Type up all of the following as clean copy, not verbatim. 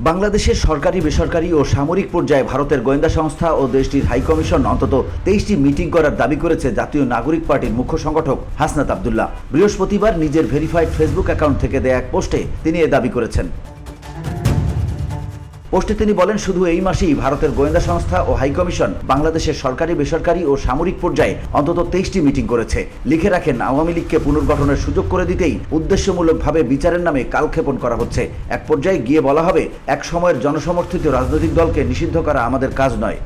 বাংলাদেশের সরকারি, বেসরকারি ও সামরিক পর্যায়ে ভারতের গোয়েন্দা সংস্থা ও দেশটির হাইকমিশন অন্তত 23টি মিটিং করার দাবি করেছে জাতীয় নাগরিক পার্টির মুখ্য সংগঠক হাসনাত আব্দুল্লাহ। বৃহস্পতিবার নিজের ভেরিফাইড ফেসবুক অ্যাকাউন্ট থেকে দেয়া এক পোস্টে তিনি এ দাবি করেছেন। পোস্টে তিনি বলেন, শুধু এই মাসেই ভারতের গোয়েন্দা সংস্থা ও হাইকমিশন বাংলাদেশের সরকারি, বেসরকারি ও সামরিক পর্যায়ে অন্তত 23টি মিটিং করেছে। লিখে রাখেন, আওয়ামী লীগকে পুনর্গঠনের সুযোগ করে দিতেই উদ্দেশ্যমূলকভাবে বিচারের নামে কালক্ষেপণ করা হচ্ছে। এক পর্যায়ে গিয়ে বলা হবে, এক সময়ের জনসমর্থিত রাজনৈতিক দলকে নিষিদ্ধ করা আমাদের কাজ নয়।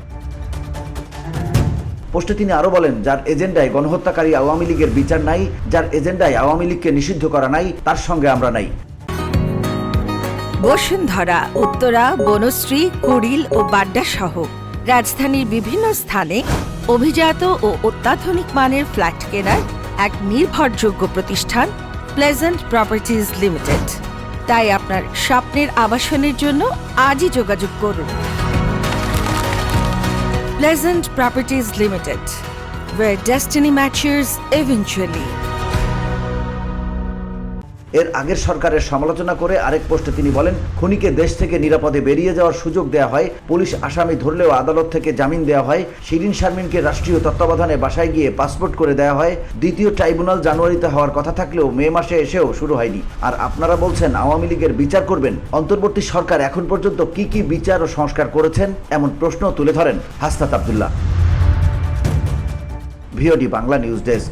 পোস্টে তিনি আরও বলেন, যার এজেন্ডায় গণহত্যাকারী আওয়ামী লীগের বিচার নাই, যার এজেন্ডায় আওয়ামী লীগকে নিষিদ্ধ করা নাই, তার সঙ্গে আমরা নাই। বসুন্ধরা, উত্তরা, বনশ্রী, কুড়িল ও বাড্ডা সহ রাজধানীর বিভিন্ন স্থানে অভিজাত ও অত্যাধুনিক মানের ফ্ল্যাট কেনার এক নির্ভরযোগ্য প্রতিষ্ঠান প্লেজেন্ট প্রপার্টিজ লিমিটেড। তাই আপনার স্বপ্নের আবাসনের জন্য আজই যোগাযোগ করুন। Pleasant properties limited, where destiny matches eventually. এর আগের সরকারের সমালোচনা করে আরেক পোস্টে তিনি বলেন, খুনিকে দেশ থেকে নিরাপদে বেরিয়ে যাওয়ার সুযোগ দেওয়া হয়, পুলিশ আসামি ধরলেও আদালত থেকে জামিন দেওয়া হয়, শিরিন শারমিনকে রাষ্ট্রীয় তত্ত্বাবধানে বাসায় গিয়ে পাসপোর্ট করে দেওয়া হয়, দ্বিতীয় ট্রাইব্যুনাল জানুয়ারিতে হওয়ার কথা থাকলেও মে মাসে এসেও শুরু হয়নি। আর আপনারা বলছেন আওয়ামী লীগের বিচার করবেন। অন্তর্বর্তী সরকার এখন পর্যন্ত কি কি বিচার ও সংস্কার করেছেন, এমন প্রশ্ন তুলে ধরেন Hasnat Abdullah. VOD Bangla news desk.